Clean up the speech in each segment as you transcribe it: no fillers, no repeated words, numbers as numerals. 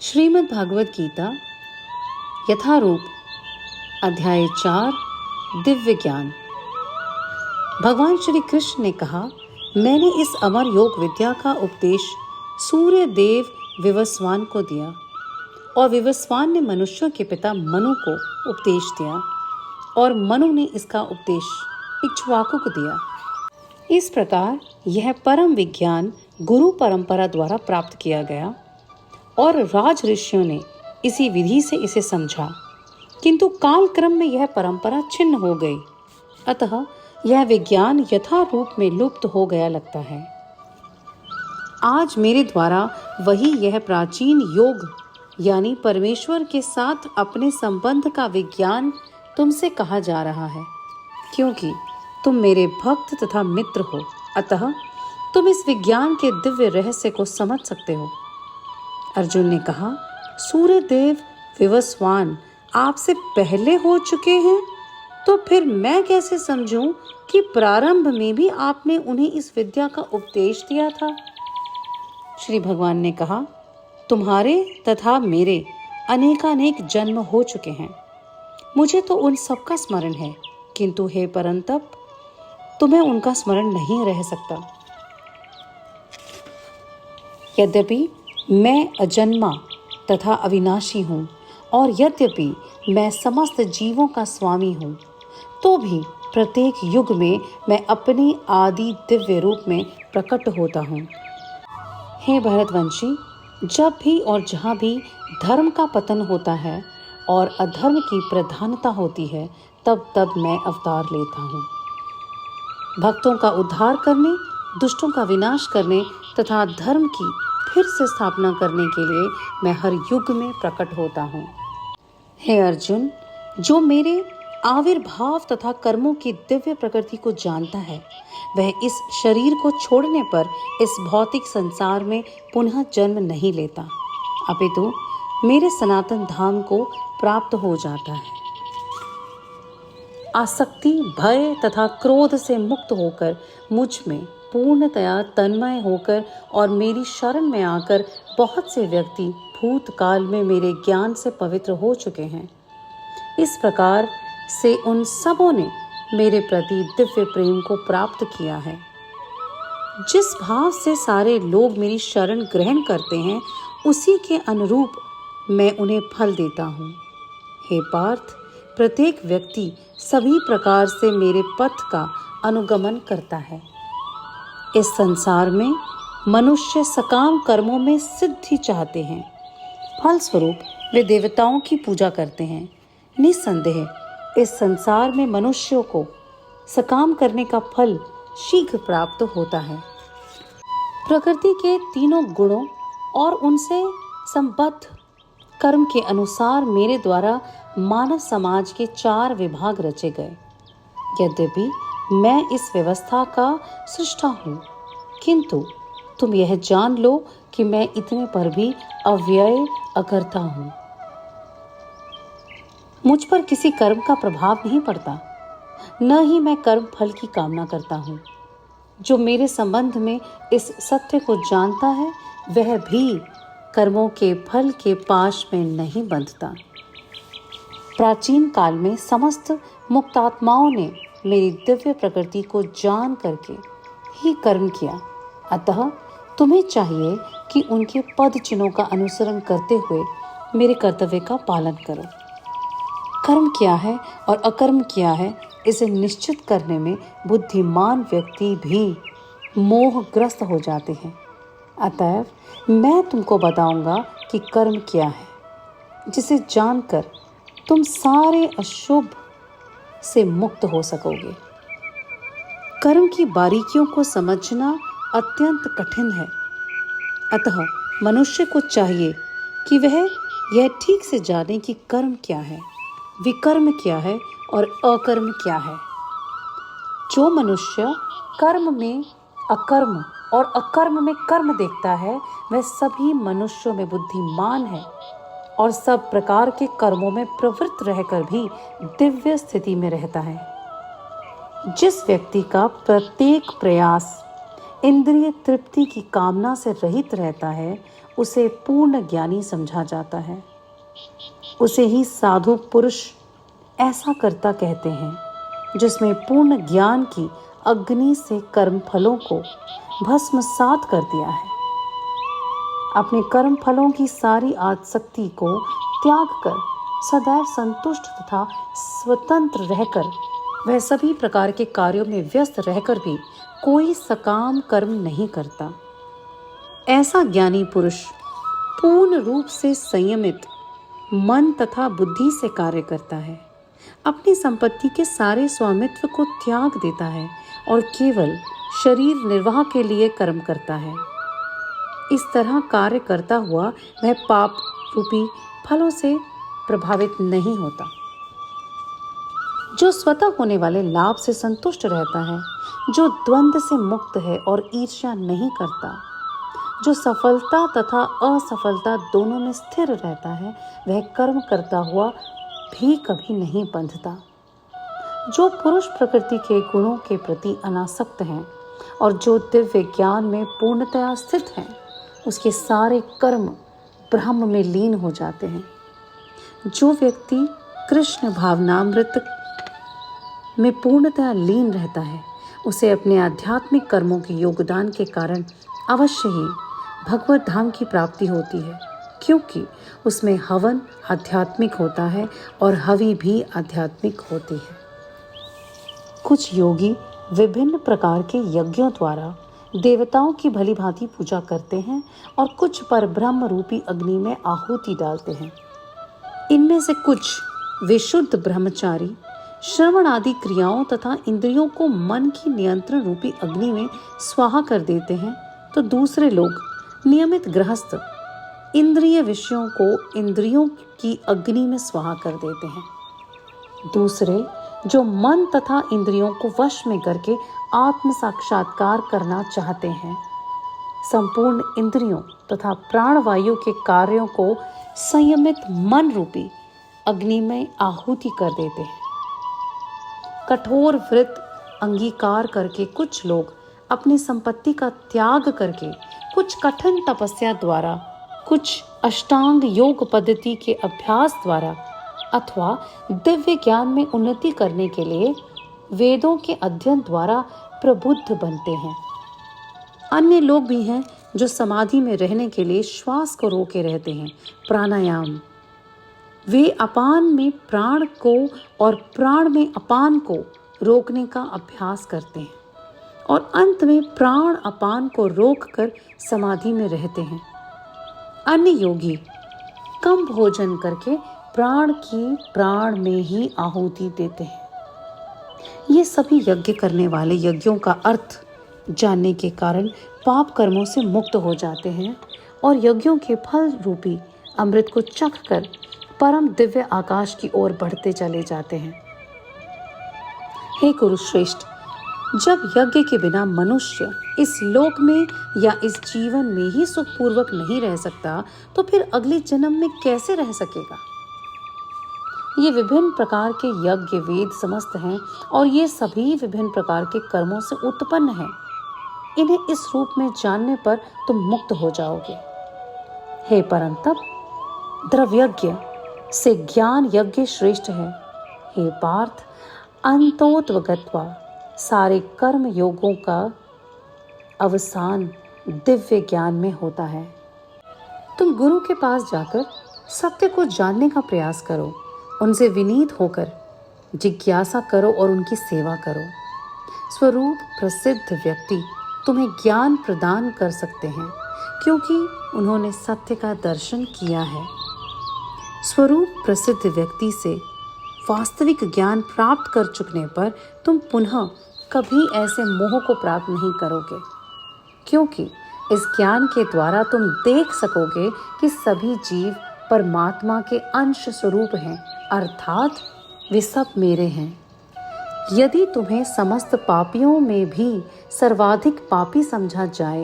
श्रीमद् भागवत गीता यथारूप अध्याय 4 दिव्य ज्ञान। भगवान श्री कृष्ण ने कहा, मैंने इस अमर योग विद्या का उपदेश सूर्य देव विवस्वान को दिया और विवस्वान ने मनुष्यों के पिता मनु को उपदेश दिया और मनु ने इसका उपदेश इक्ष्वाकु को दिया। इस प्रकार यह परम विज्ञान गुरु परंपरा द्वारा प्राप्त किया गया और राज ऋषियों ने इसी विधि से इसे समझा, किंतु काल क्रम में यह परंपरा छिन्न हो गई, अतः यह विज्ञान यथा रूप में लुप्त हो गया लगता है। आज मेरे द्वारा वही यह प्राचीन योग यानी परमेश्वर के साथ अपने संबंध का विज्ञान तुमसे कहा जा रहा है, क्योंकि तुम मेरे भक्त तथा मित्र हो, अतः तुम इस विज्ञान के दिव्य रहस्य को समझ सकते हो। अर्जुन ने कहा, सूर्यदेव विवस्वान आपसे पहले हो चुके हैं, तो फिर मैं कैसे समझूं कि प्रारंभ में भी आपने उन्हें इस विद्या का उपदेश दिया था। श्री भगवान ने कहा, तुम्हारे तथा मेरे अनेकानेक जन्म हो चुके हैं, मुझे तो उन सब का स्मरण है, किंतु हे परंतप तुम्हें उनका स्मरण नहीं रह सकता। यद्यपि मैं अजन्मा तथा अविनाशी हूँ और यद्यपि मैं समस्त जीवों का स्वामी हूँ, तो भी प्रत्येक युग में मैं अपने आदि दिव्य रूप में प्रकट होता हूँ। हे भरतवंशी, जब भी और जहाँ भी धर्म का पतन होता है और अधर्म की प्रधानता होती है, तब तब मैं अवतार लेता हूँ। भक्तों का उद्धार करने, दुष्टों का विनाश करने तथा धर्म की फिर से स्थापना करने के लिए मैं हर युग में प्रकट होता हूँ। हे अर्जुन, जो मेरे आविर्भाव तथा कर्मों की दिव्य प्रकृति को जानता है, वह इस शरीर को छोड़ने पर इस भौतिक संसार में पुनः जन्म नहीं लेता, अपितु मेरे सनातन धाम को प्राप्त हो जाता है। आसक्ति, भय तथा क्रोध से मुक्त होकर मुझ में पूर्णतया तन्मय होकर और मेरी शरण में आकर बहुत से व्यक्ति भूतकाल में मेरे ज्ञान से पवित्र हो चुके हैं। इस प्रकार से उन सबों ने मेरे प्रति दिव्य प्रेम को प्राप्त किया है। जिस भाव से सारे लोग मेरी शरण ग्रहण करते हैं, उसी के अनुरूप मैं उन्हें फल देता हूँ। हे पार्थ, प्रत्येक व्यक्ति सभी प्रकार से मेरे पथ का अनुगमन करता है। इस संसार में मनुष्य सकाम कर्मों में सिद्धि चाहते हैं, फलस्वरूप वे देवताओं की पूजा करते हैं। निस्संदेह इस संसार में मनुष्यों को सकाम करने का फल शीघ्र प्राप्त होता है। प्रकृति के तीनों गुणों और उनसे संबद्ध कर्म के अनुसार मेरे द्वारा मानव समाज के 4 विभाग रचे गए। यद्यपि मैं इस व्यवस्था का सृष्टा हूँ, किंतु तुम यह जान लो कि मैं इतने पर भी अव्यय अकर्ता हूँ। मुझ पर किसी कर्म का प्रभाव नहीं पड़ता, न ही मैं कर्म फल की कामना करता हूँ। जो मेरे संबंध में इस सत्य को जानता है, वह भी कर्मों के फल के पाश में नहीं बंधता। प्राचीन काल में समस्त मुक्तात्माओं ने मेरी दिव्य प्रकृति को जान करके ही कर्म किया, अतः तुम्हें चाहिए कि उनके पद चिन्हों का अनुसरण करते हुए मेरे कर्तव्य का पालन करो। कर्म क्या है और अकर्म क्या है, इसे निश्चित करने में बुद्धिमान व्यक्ति भी मोहग्रस्त हो जाते हैं। अतएव मैं तुमको बताऊंगा कि कर्म क्या है, जिसे जानकर तुम सारे अशुभ से मुक्त हो सकोगे। कर्म की बारीकियों को समझना अत्यंत कठिन है, अतः मनुष्य को चाहिए कि वह यह ठीक से जाने कि कर्म क्या है, विकर्म क्या है और अकर्म क्या है। जो मनुष्य कर्म में अकर्म और अकर्म में कर्म देखता है, वह सभी मनुष्यों में बुद्धिमान है और सब प्रकार के कर्मों में प्रवृत्त रहकर भी दिव्य स्थिति में रहता है। जिस व्यक्ति का प्रत्येक प्रयास इंद्रिय तृप्ति की कामना से रहित रहता है, उसे पूर्ण ज्ञानी समझा जाता है। उसे ही साधु पुरुष ऐसा कर्ता कहते हैं जिसमें पूर्ण ज्ञान की अग्नि से कर्म फलों को भस्मसात कर दिया है। अपने कर्म फलों की सारी आसक्ति को त्याग कर सदैव संतुष्ट तथा स्वतंत्र रहकर वह सभी प्रकार के कार्यों में व्यस्त रहकर भी कोई सकाम कर्म नहीं करता। ऐसा ज्ञानी पुरुष पूर्ण रूप से संयमित मन तथा बुद्धि से कार्य करता है, अपनी संपत्ति के सारे स्वामित्व को त्याग देता है और केवल शरीर निर्वाह के लिए कर्म करता है। इस तरह कार्य करता हुआ वह पाप रूपी फलों से प्रभावित नहीं होता। जो स्वतः होने वाले लाभ से संतुष्ट रहता है, जो द्वंद्व से मुक्त है और ईर्ष्या नहीं करता, जो सफलता तथा असफलता दोनों में स्थिर रहता है, वह कर्म करता हुआ भी कभी नहीं बंधता। जो पुरुष प्रकृति के गुणों के प्रति अनासक्त हैं और जो दिव्य ज्ञान में पूर्णतया स्थित हैं, उसके सारे कर्म ब्रह्म में लीन हो जाते हैं। जो व्यक्ति कृष्ण भावनामृत में पूर्णतया लीन रहता है, उसे अपने आध्यात्मिक कर्मों के योगदान के कारण अवश्य ही भगवत धाम की प्राप्ति होती है, क्योंकि उसमें हवन आध्यात्मिक होता है और हवि भी आध्यात्मिक होती है। कुछ योगी विभिन्न प्रकार के यज्ञों द्वारा देवताओं की भली भांति पूजा करते हैं और कुछ परब्रह्म रूपी अग्नि में आहुति डालते हैं। इनमें से कुछ विशुद्ध ब्रह्मचारी श्रवण आदि क्रियाओं तथा इंद्रियों को मन की नियंत्रण रूपी अग्नि में स्वाहा कर देते हैं, तो दूसरे लोग नियमित गृहस्थ इंद्रिय विषयों को इंद्रियों की अग्नि में स्वाहा कर देते हैं। दूसरे जो मन तथा इंद्रियों को वश में करके आत्म साक्षात्कार करना चाहते हैं, संपूर्ण इंद्रियों तथा प्राणवायु के कार्यों को संयमित मन रूपी अग्नि में आहुति कर देते हैं। कठोर व्रत अंगीकार करके कुछ लोग अपनी संपत्ति का त्याग करके, कुछ कठिन तपस्या द्वारा, कुछ अष्टांग योग पद्धति के अभ्यास द्वारा अथवा दिव्य ज्ञान में उन्नति करने के लिए वेदों के अध्ययन द्वारा प्रबुद्ध बनते हैं। अन्य लोग भी हैं जो समाधि में रहने के लिए श्वास को रोके रहते हैं, प्राणायाम। वे अपान में प्राण को और प्राण में अपान को रोकने का अभ्यास करते हैं और अंत में प्राण अपान को रोककर समाधि में रहते हैं। अन्य योगी कम भोजन करके प्राण की प्राण में ही आहुति देते हैं। ये सभी यज्ञ करने वाले यज्ञों का अर्थ जानने के कारण पाप कर्मों से मुक्त हो जाते हैं और यज्ञों के फल रूपी अमृत को चख कर परम दिव्य आकाश की ओर बढ़ते चले जाते हैं। हे कुरुश्रेष्ठ, जब यज्ञ के बिना मनुष्य इस लोक में या इस जीवन में ही सुखपूर्वक नहीं रह सकता, तो फिर अगले जन्म में कैसे रह सकेगा? ये विभिन्न प्रकार के यज्ञ वेद समस्त हैं और ये सभी विभिन्न प्रकार के कर्मों से उत्पन्न हैं। इन्हें इस रूप में जानने पर तुम मुक्त हो जाओगे। हे परंतप, द्रव्यज्ञ से ज्ञान यज्ञ श्रेष्ठ है। हे पार्थ, अंतोत्वगत्वा सारे कर्म योगों का अवसान दिव्य ज्ञान में होता है। तुम गुरु के पास जाकर सत्य को जानने का प्रयास करो, उनसे विनीत होकर जिज्ञासा करो और उनकी सेवा करो। स्वरूप प्रसिद्ध व्यक्ति तुम्हें ज्ञान प्रदान कर सकते हैं, क्योंकि उन्होंने सत्य का दर्शन किया है। स्वरूप प्रसिद्ध व्यक्ति से वास्तविक ज्ञान प्राप्त कर चुकने पर तुम पुनः कभी ऐसे मोह को प्राप्त नहीं करोगे, क्योंकि इस ज्ञान के द्वारा तुम देख सकोगे कि सभी जीव परमात्मा के अंश स्वरूप हैं, अर्थात वे सब मेरे हैं। यदि तुम्हें समस्त पापियों में भी सर्वाधिक पापी समझा जाए,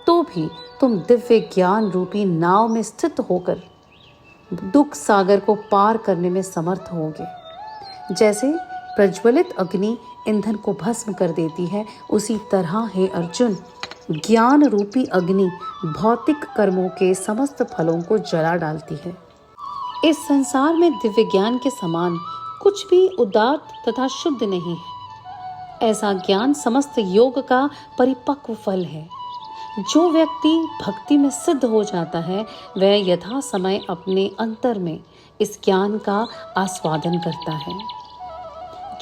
तो भी तुम दिव्य ज्ञान रूपी नाव में स्थित होकर दुख सागर को पार करने में समर्थ होगे। जैसे प्रज्वलित अग्नि ईंधन को भस्म कर देती है, उसी तरह हे अर्जुन, ज्ञान रूपी अग्नि भौतिक कर्मों के समस्त फलों को जला डालती है। इस संसार में दिव्य ज्ञान के समान कुछ भी उदात्त तथा शुद्ध नहीं है। ऐसा ज्ञान समस्त योग का परिपक्व फल है। जो व्यक्ति भक्ति में सिद्ध हो जाता है वह यथा समय अपने अंतर में इस ज्ञान का आस्वादन करता है।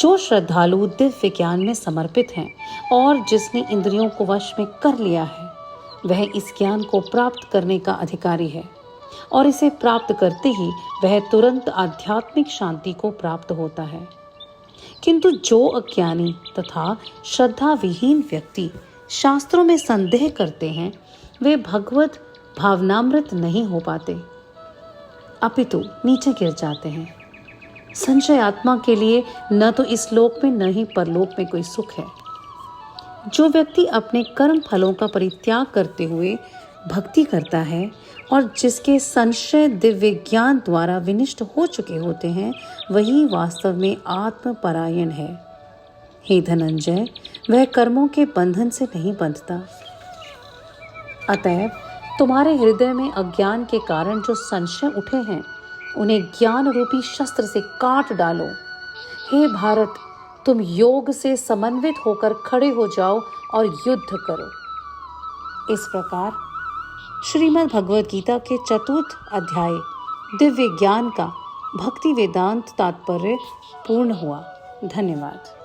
जो श्रद्धालु दिव्य ज्ञान में समर्पित हैं और जिसने इंद्रियों को वश में कर लिया है वह इस ज्ञान को प्राप्त करने का अधिकारी है और इसे प्राप्त करते ही वह तुरंत आध्यात्मिक शांति को प्राप्त होता है। किंतु जो अज्ञानी तथा श्रद्धा विहीन व्यक्ति शास्त्रों में संदेह करते हैं वे भगवत भावनामृत नहीं हो पाते, अपितु नीचे गिर जाते हैं। संशय आत्मा के लिए न तो इस लोक में न ही परलोक में कोई सुख है। जो व्यक्ति अपने कर्म फलों का परित्याग करते हुए भक्ति करता है और जिसके संशय दिव्य ज्ञान द्वारा विनिष्ट हो चुके होते हैं वही वास्तव में आत्मपरायण है। हे धनंजय, वह कर्मों के बंधन से नहीं बंधता। अतएव तुम्हारे हृदय में अज्ञान के कारण जो संशय उठे हैं उन्हें ज्ञान रूपी शस्त्र से काट डालो। हे भारत, तुम योग से समन्वित होकर खड़े हो जाओ और युद्ध करो। इस प्रकार श्रीमद् भगवद गीता के 4th अध्याय दिव्य ज्ञान का भक्ति वेदांत तात्पर्य पूर्ण हुआ। धन्यवाद।